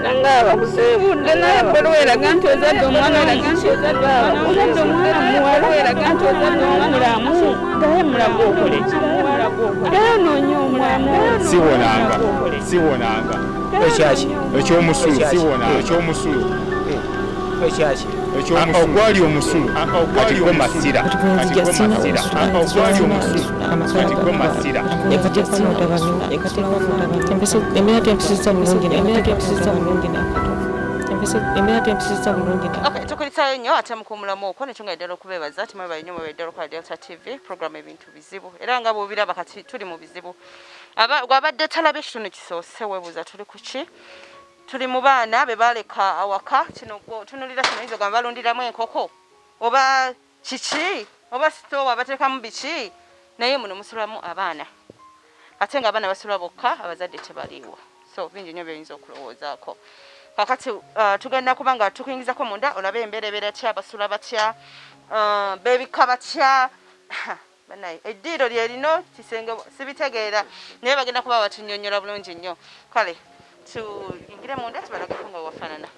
nangaba kusibudde naye bwera gantu ozadde omwana ozadde omwana muwala gantu ozadde omulamu daye mulago okoleki daye noonya omulamu siwonanga ekyomusulu ekyomusulu ogwali omusulu kati gwo masira tukulisayo nnyo ate mukumulamu okwo nekyonga eddala okubeebaza timwebaye nnyo mwebaye ddala okola Delta TV program ebintu bizibu era nga bwobiraba kati tuli mu bizibu gwabadde talaba ekitundu kisoose weebuuza tuli ku ki tuli mu baana be baleka awaka kino tunulira kino yinza gamba balundiramu enkoko oba kiki oba sitowa bateekamu biki naye muno musulamu abaana ate nga abaana basula bokka abazadde tebaliiwo so bingi nnyo byeyinza okulowoozaako kakati tugenda kuba nga tukuyingizako munda olabe embeera ebeera tya basula batya beebikka batya banaye eddiiro lyerino kisenge sibitegeera naye bagenda kuba batunnyonnyola bulungi nnyo kale tuyingire munda tubalageko nga wafaanana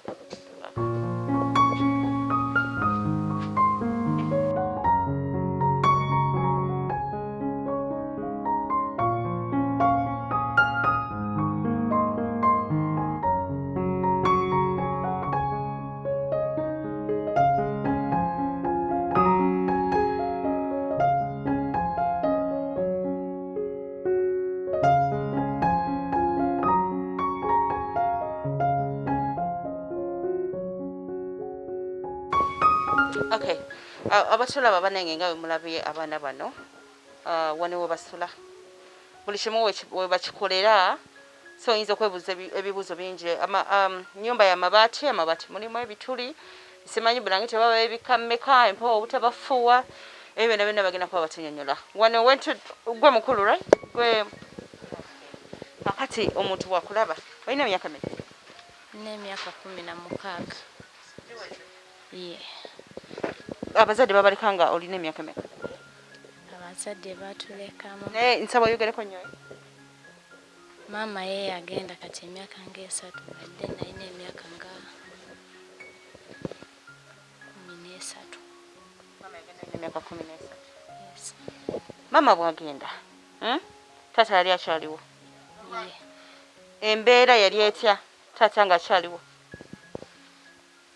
Okay, abatulaba banange nga bwe mulabye abaana bano wano we basula buli kimu we bakikolera so oyinza okwebuuza ebibuuzo bingi nnyumba y'amabaati mulimu ebituli simanyi bulange tebaba ebika mmeka empewo obutabafuuwa ebyo byonna byonna bagenda kuba batunyonnyola wano gwe mukulu right gwe kakati omuntu wakulaba olina emyaka mmeka? N'emyaka 16. Yeah. Abazadde babaleka nga olina emyaka mmeka? Abazadde batulekamu. Nsaba oyogereko nnyo. Maama ye yagenda kati emyaka nga 3 badde nalina emyaka nga 13. Maama yagenda emyaka 13. Yes. Maama bwagenda taata yali akyaliwo? Yeah. Embeera yali etya taata nga akyaliwo?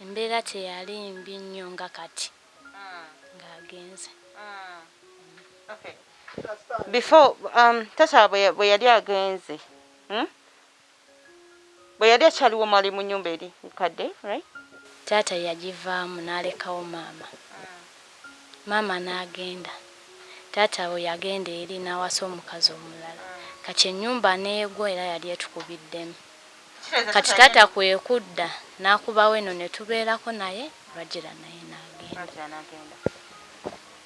Embeera teyali mbi nnyo nga kati ng'agenze. Okay. Before taata bwe yali agenze bwe yali akyaliwo mwali mu nnyumba eri nkadde right? Taata yagivaamu n'alekawo maama. Maama n'agenda. Taata bwe yagenda eri n'awasa omukazi omulala. Kati ennyumba n'egwa era yali etukubiddemu. Kati taata kwe kudda n'akubawo eno ne tubeerako naye lwajjira naye n'agenda.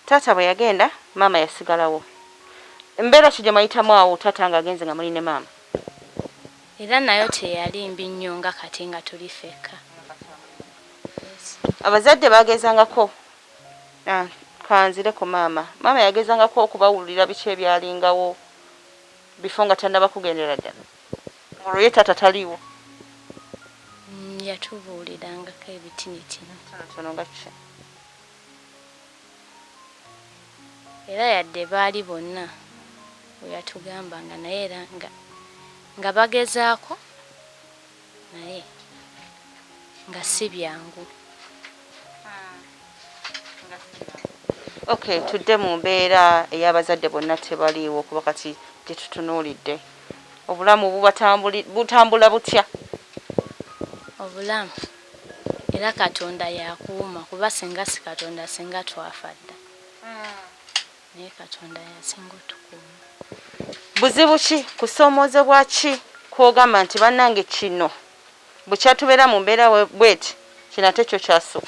Taata bwe yagenda maama yasigalawo. Embeera ki gye mayitamu awo taata ng'agenze nga muli ne maama? Era nayo teyali mbi nnyo nga kati nga tuli ffekka. Abazadde baagezangako kanzireko maama yagezangako okubawulira biki ebyalingawo bifo nga tannaba kugendera ddala olwo ye taata taliiwo? Yatubuulirangako ebitinitino tono nga ki? era yadde baali bonna we yatugambanga naye era nga bagezaako naye nga si byangu. Okay, tudde mu mbeera ey'abazadde bonna tebaliiwo kuba kati gyetutunuulidde. Obulamu butambula butya? Obulamu era Katonda yakuuma kuba singa si Katonda singa twafa dda. Naye Katonda yasinga otukuuma. Buzibu ki kusoomoozebwa ki kwogamba nti bannange kino bwe kyatubeera mu mbeera bweti kino ate kyo kyasooka?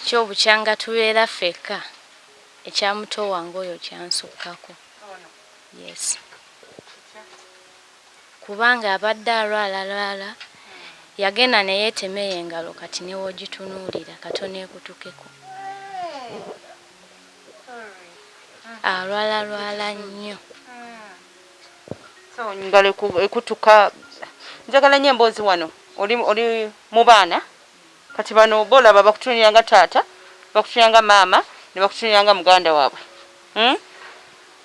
Kyo bukyanga tubeera ffekka ekya muto wange oyo kyansukkako. Yes. Kubanga abadde alwala yagenda ne yeetemeyo engalo kati ne wogitunuulira katono ekutukeko. Alwala nnyo. so ngale ekutuka njagala nnyo emboozi wano oli mu baana kati bano bolaba bakutuniranga taata bakutuniranga maama ne bakutuniranga muganda waabwe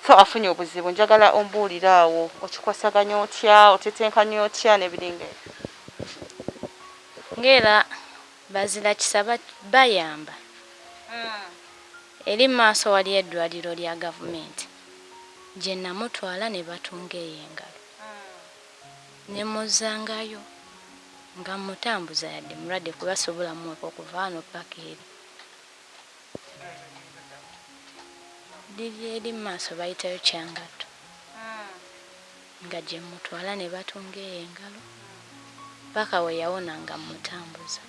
so afunye obuzibu njagala ombuulira awo okikwasaganya otya otetenkanya otya n'ebiringa ngera bazira kisaba bayamba eri maaso wali eddwaliro lya gavumenti gye namutwala ne batunga ey'engalo ne muzangayo nga mutambuza yadde mulwadde kuba sobola muweka okuva wano paka eri liri eri maaso bayitayo kyangatto nga gye mutwala ne batunga ey'engalo paka we yawona nga mutambuza.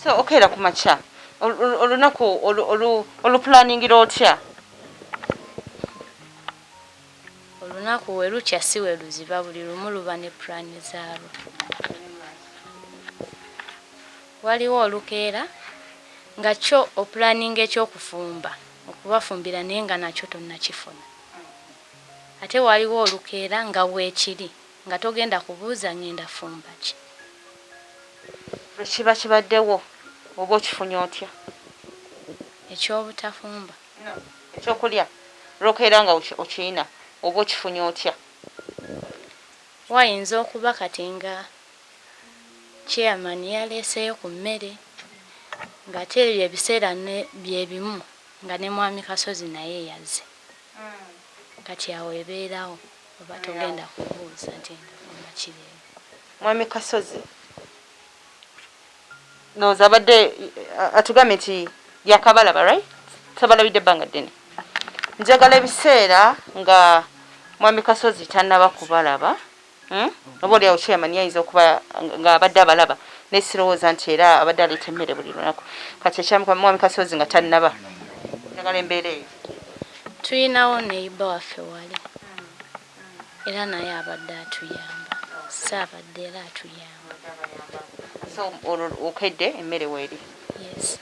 so okeera ku makya olunaku olupulaningira otya olunaku we lukya si we luziba buli lumu luba ne pulaani zaalwo. Waliwo olukeera nga kyo opulaninga ekyokufumba okubafumbira naye nga nakyo tonnakifuna ate waliwo olukeera nga weekiri nga togenda kubuuza ngenda fumba ki kiba kibaddewo oba okifunye otya ekyobutafumba ekyokulya olwokeera nga okiyina oba okifunye otya wayinza okuba kati nga chairman yaleeseyo ku mmere ng'ate ebyo ebiseera bye bimu nga ne mwami Kasozi naye yazze kati awo ebeerawo oba togenda kubuuza nti ndafumba kireero. mwami Kasozi nooza abadde atugambye nti yakabalaba right tabalabidde ebbanga ddene njagala ebiseera nga mwami Kasozi tannaba kubalaba oba oliawo chairman yayinza okuba nga abadde abalaba nesirowooza nti era abadde aleeta emmere buli lunaku kati ekyamuka mwami Kasozi nga tannaba njagala embeera eyo tuyinawo neiba waffe wali era naye abadde atuyamba saabadde era atuyamba so okedde emmere weeri yes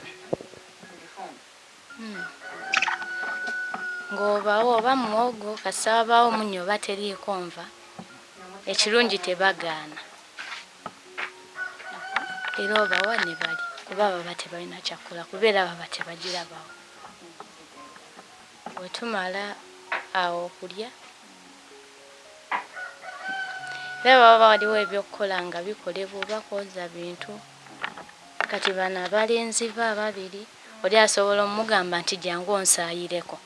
ng'obaawo oba muwogo kasabaawo munnyo oba teriiko nva ekirungi tebagaana era obawa ne bali kuba baba tebalina kyakola kubeera baba tebagirabawo bwe tumala awo okulya era baba waliwo ebyokukola nga bikolebwa oba kwoza bintu kati bano abalenzi ba ababiri oli asobola omugamba nti jangu onsaayireko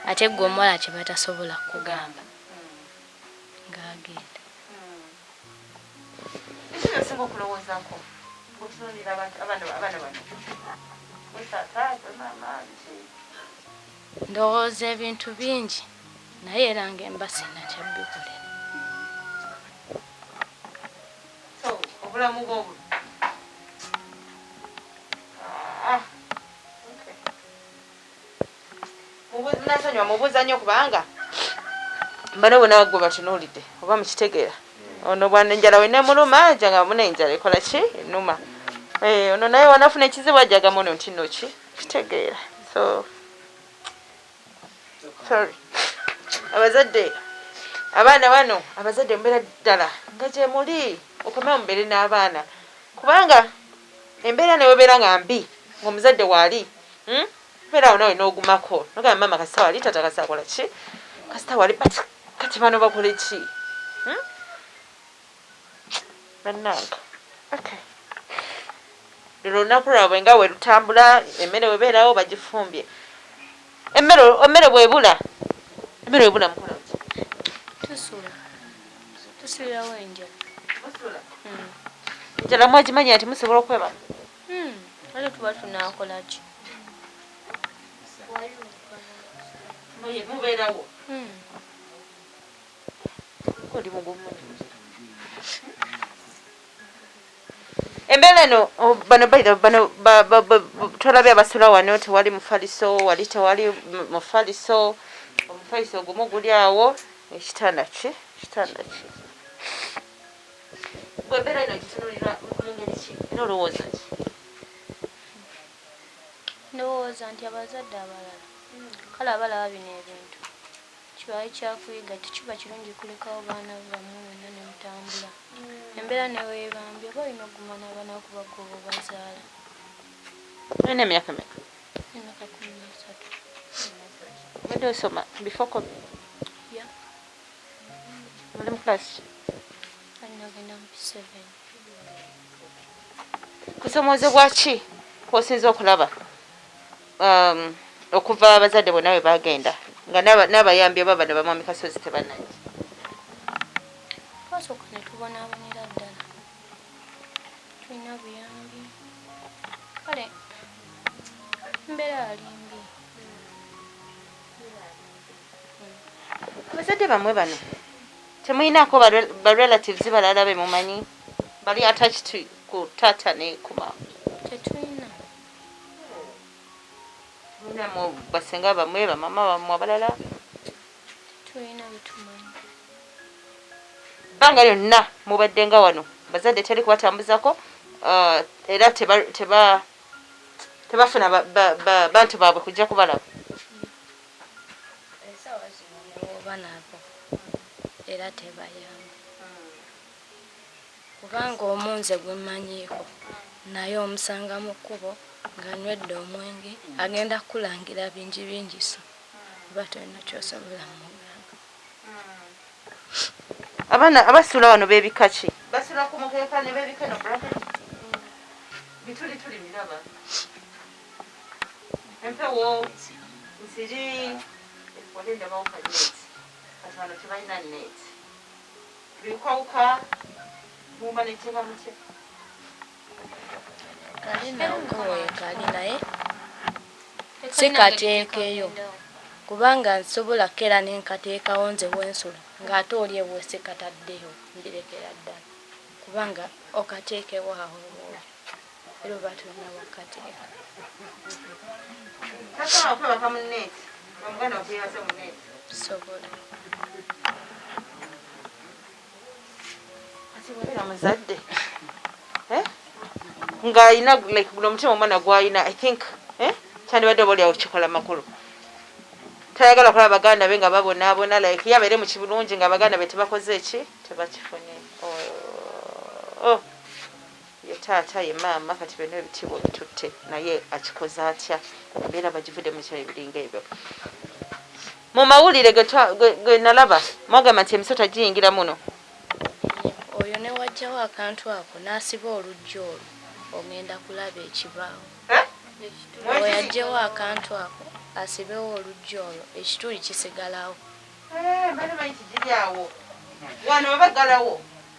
ate gwe omuwala kye batasobola kugamba ng'agenda ekyo osinga okulowoozaako okutunulira abaana bano ndowooza ebintu bingi naye era ng'emba sina kyabbikolera so obulamu bwobu nasanywa mubuuza nnyo kubanga bano bonna gwe batunuulidde oba mukitegeera ono bwana enjala wena emuluma ajanga muna enjala ekola ki enuma ono naye wanafuna ekizibu ajaga muno nti nno ki kitegeera so sorry abazadde abaana bano abazadde mbeera ddala nga gye muli okomea mubeere n'abaana kubanga embeera newebeera nga mbi ng'omuzadde waali mbeera awo nawe n'ogumako nogamba mama kasita wali tata kasita akola ki kasita wali kati bano bakole ki bannanga okay lero olunaku lwabwe nga we lutambula emmere webeerawo bagifumbye emmere bwebula mukola tusulirawo enjala enjala mwagimanya nti musobola okweba ale tuba tunakola ki mubeerawo oli mugumu embeera eno bano twalabye abasula wano tewali mufaliso wali tewali mufaliso omufaliso ogumu guli awo ekitanda ki gwe embeera eno gitunulira mu ngeri ki era olowooza ki ndowooza nti abazadde abalala kale abalaba bino ebintu kibaye kyakuyiga tekiba kirungi kulekawo baana bammwe wonna ne mutambula embeera ne weebambye oba olina okuguma n'abaana kubagoba bazaala. Olina emyaka mmeka? Emyaka 13. Obadde osoma before COVID? Yeah. Oli mu class? Nagenda mu 7. Kusomoozebwa ki kw'osinza okulaba okuva abazadde bonna we bagenda nga n'abayambi oba bano bamwami Kasozi tebannajja? Twasooka ne tubonaabonera ddala tulina buyambi kale mbeera ali mbi. Abazadde bamwe bano temuyinaako ba relatives balala be mumanyi bali attached ku taata ne ku maama? Tetulina. Tulinamu basenga bamwe bamama bamwe abalala? Tulina bitumanyi. Bbanga lyonna mubadde nga wano bazadde teri kubatambuzako era tebafuna bantu baabwe kujja kubalaba? Esaawa zino oba nabo era tebayamba kubanga omunze gwe mmanyiiko naye omusanga mu kkubo ng'anywedde omwenge agenda kukulangira bingi so oba tolina kyosobola mugamba. Abaana abasula wano b'ebika ki? Basula ku mukeeka ne b'ebika no bracket? Bituli miraba. Empewo, nsiri, wali ndabawo ka net. Kati wano tebalina net. Bikwawuka, mumba nekyeba mutya? Kalina okoye kali naye sikateekeyo kubanga nsobola kera nenkateekawo nze wensula ng'ate oli ewe sikataddeyo mbirekera ddala kubanga okateekewo awo era oba tulina wakateeka. Tasobola okwebaka mu net, omuganda okwebaza mu net? Sobola. Kati bw'obeera muzadde ng'ayina like guno omutima omwana gw'ayina I think kyandibadde oba oliawo kikola makulu. Tayagala kulaba baganda be nga babonaabona like yabeere mu kibulungi nga baganda be tebakoze eki tebakifunye. Ye taata ye maama kati byonna ebitiibwa bitutte naye akikoze atya embeera bagivudde mu kiro ebiringa ebyo. Mu mawulire ge nalaba mwagamba nti emisota giyingira muno. Oyo ne wajjawo akantu ako n'asiba oluggi olwo ogenda kulaba ekibaawo. Oyo yajjawo akantu ako asibewo oluggi olwo ekituli kisigalawo.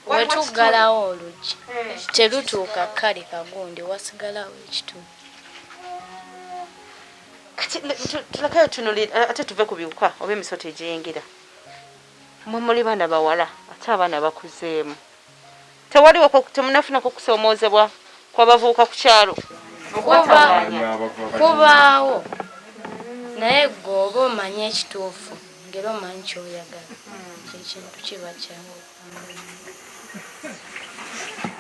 Wetuggalawo oluggi terutuuka kale kagundi wasigalawo ekituli. Kati tulakayo tunulire ate tuve ku biwuka oba emisota egiyingira. Mwe muli baana bawala ate abaana bakuzeemu. Tewaliwo temunafunako kusoomoozebwa kw'abavubuka ku kyalo? Kubaawo naye gwe oba omanyi ekituufu ngera omanyi kyoyagala kyekintu kiba kyangu.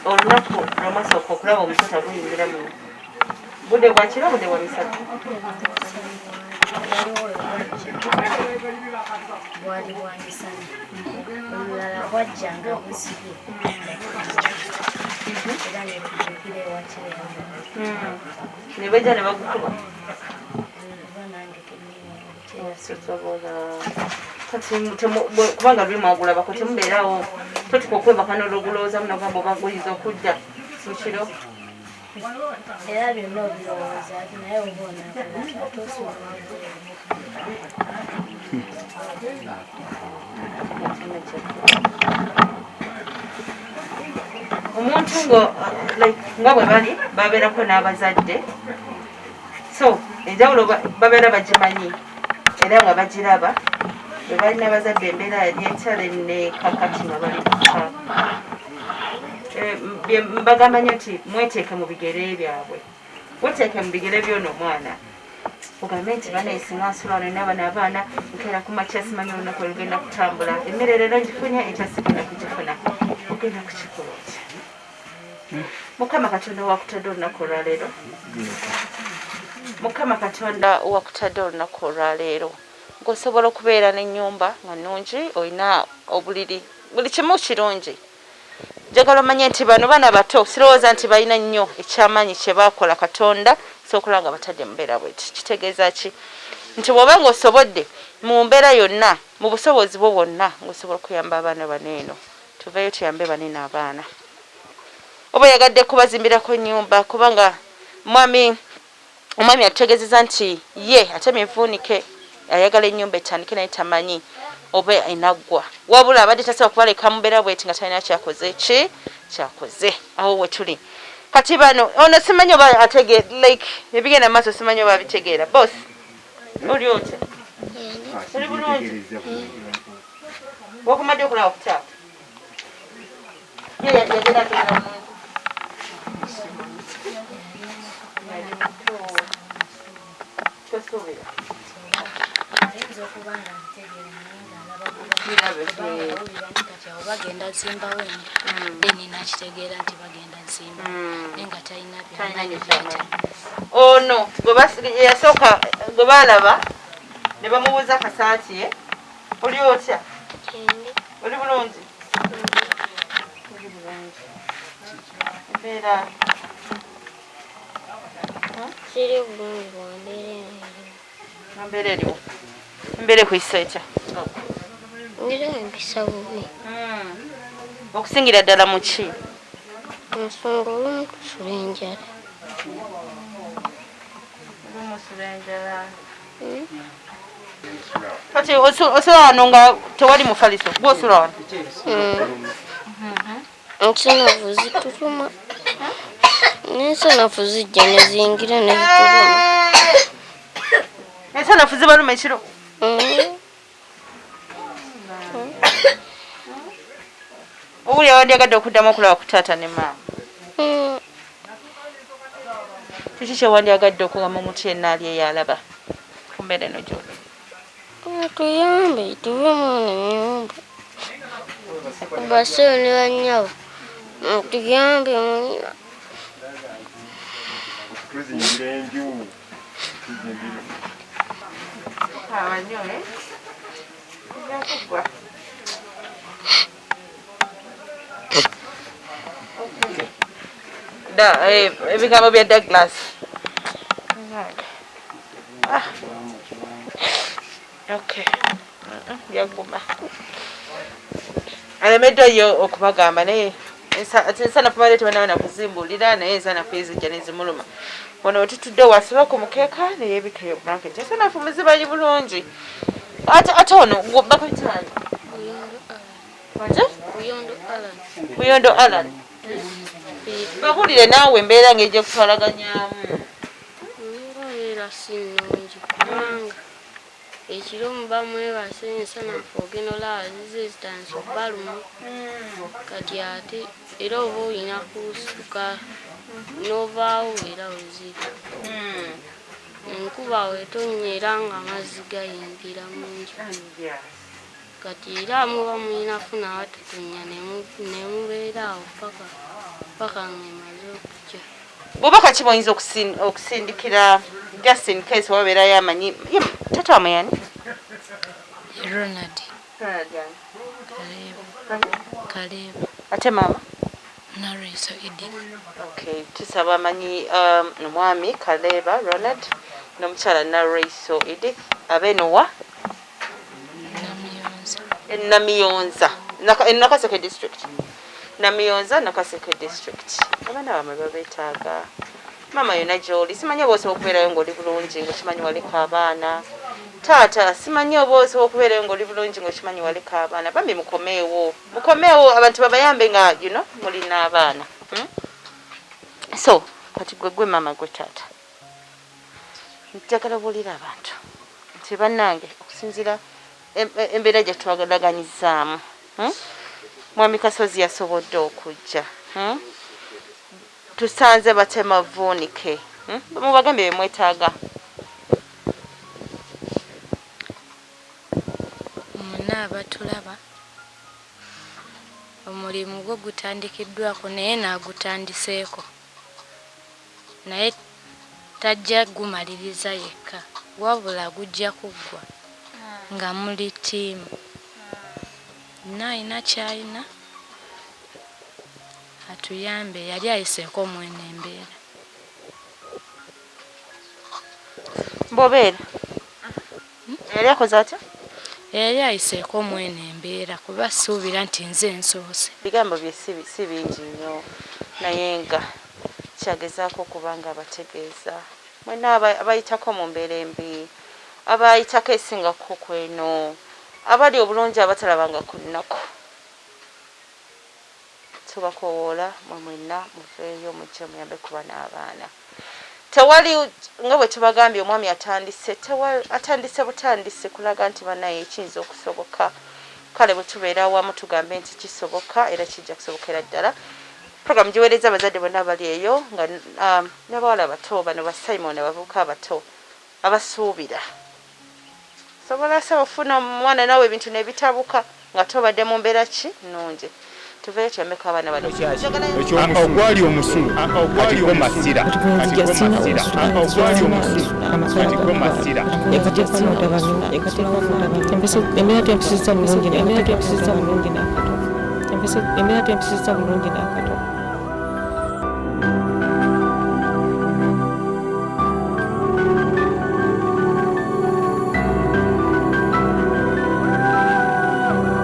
Olunaku lw'amasooka okulaba omusota guyingira muno budde bwa kiro budde bwa misatu? Bwali bwa misana olulala bwajjanga busibye era netujukira ewakirembe ne bajja ne bagukuba? oba nange kubanga luli mwagulabako temubeerawo totuka okwebaka n'olugulowooza munagamba oba guyinza okujja mu kiro era byonna obirowooza ati naye oba onakola ate osobola omuntu nga bwe bali babeerako n'abazadde so enjawulo babeera bagimanyi era nga bagiraba bwe balina abazadde embeera yali ekyale ne kakati nga bali mbagamba nnyo nti mweteeke mu bigere byabwe. Weteeke mu bigere by'ono omwana ogambe nti baneesinga nsula wano naba n'abaana nkeera ku makya simanyi olunaku olugenda kutambula emmere leero ngifunye enkya sigenda kugifuna ogenda kukikola otya? Mukama Katonda wakutadde olunaku olwaleero. Mukama Katonda wakutadde olunaku olwaleero ng'osobola okubeera n'ennyumba nga nnungi olina obuliri buli kimu kirungi njagala omanye nti bano baana bato sirowooza nti balina nnyo ekyamaanyi kye baakola Katonda sokola nga batadde mu mbeera bweti kitegeeza ki nti bw'oba ng'osobodde mu mbeera yonna mu busobozi bwo bwonna ng'osobola okuyamba abaana bano eno tuveeyo tuyambe banene abaana oba yagadde kubazimbirako ennyumba kubanga omwami atutegeezeza nti ye ate mivuunike ayagala ennyumba etandike naye tamanyi oba enaggwa wabula abadde tasobola kubaleka mubeera bweti nga talina kyakoze kyakoze awo we tuli kati bano ono simanyi oba like ebigenda maaso simanyi oba bitegeera boss oli otya oli bulungi wakumadde okulaba ku taata yagenda atogera mulungi tosuubira bagenda zimbawo then nakitegeera nti bagenda zimba nenga talina ono yasooka gwe baalaba ne bamubuuza akasaati ye oli otya oli bulungi embeera siri bulungi embeera eriwo embeera ekuyisa etya ngira empisa bubi okusingira ddala mu ki ensonga olumu tusula enjala olumusula enjala kati osula wano nga tewali mufaliso gwosula wano ensanafu zituluma n'ensanafu zijja ne ziyingira ne zituluma ensanafu zibaluma ekiro owuli awandyagadde okuddamu okulaba ku taata ne maama kiki kyewandyagadde okugamba omuntu yenna ali eyalaba ku mbeera eno gyoli tuyambe tuvemu nenyumba baseyo ne bannyawo tuyambe munna tuzingira enju abanyo yakugwa ebigambo bya Douglas okay yaguma alemeddwa yo okubagamba naye ensanafu baleete banawe nakuzimbulira naye ensanafu ezijja nezimuluma wano wetutudde wasiba ku mukeeka neyebikayo blanket ensanafu muzibanyi bulungi ate ono bakuyitani Buyondo Alan babulire naawe embeera ng'ejja kutwalaganyamu mbeera si nnungi kubanga ekiro muba mwebase ensanafu ogenda olaba zize zitandise okubaluma kati ate era oba olina kusuka n'ovaawo era weziri enkuba wetonnya era nga amazzi gayingira mu nju kati era muba mulinafu nawatetonnya nemubeera awo paka ng'emaze okujja bwoba kakiba oyinza okusindikira just in case wabeerayo amanyi tata wamuyani Ronald Kaleba ate maama Naraiso Edith okay tusaba amanyi omwami Kaleba Ronald n'omukyala Naraiso Edith abenowa Namiyonza Nakaseke district Namiyonza Nakaseke district abaana bamwe babeetaaga mama yona gy'oli simanyi oba osobola okubeerayo ng'oli bulungi ng'okimanyi waleka abaana taata simanyi oba osobola okubeerayo ng'oli bulungi ng'okimanyi waleka abaana bambi mukomeewo abantu babayambe nga mulina abaana so kati gwe mama gwe taata njagala buulira abantu nti bannange okusinziira embeera gye twagalaganyizzaamu mwami Kasozi yasobodde okujja tusanze batemavuunike mubagambye bemwetaaga muna abatulaba omulimu gwo gutandikiddwako naye naagutandiseeko naye tajja gumaliriza yekka wabula gujja kuggwa nga muli ttiimu ina kyalina atuyambe yali ayiseeko mwene embeera mbobeera yali akoze atya yali ayiseeko mwene embeera kuba suubira nti nze nsoose bigambo bye si bingi nnyo naye nga kyagezaako okuba nga abategeeza mwena abayitako mu mbeera embi abayitako esingako kweno abali obulungi abatalabanga ku nnaku tubakowoola mwemwenna muveeyo mujje muyambe kuba n'abaana tewali nga bwe tubagambye omwami atandise butandise kulaga nti banaye ekiyinza okusoboka kale bwe tubeera awamu tugambe nti kisoboka era kijja kusobokera ddala programu giweereza abazadde bonna abali eyo nga n'abawala abato bano ba Simon abavubuka abato abasuubira sobola sa ofuna omwana nawe ebintu nebitabuka nga tobadde mu mbeera ki nnungi tuveeyo tuyambeko abaana bano ogwali omusulu atiko masira embeera tempisiza bulungi n'akato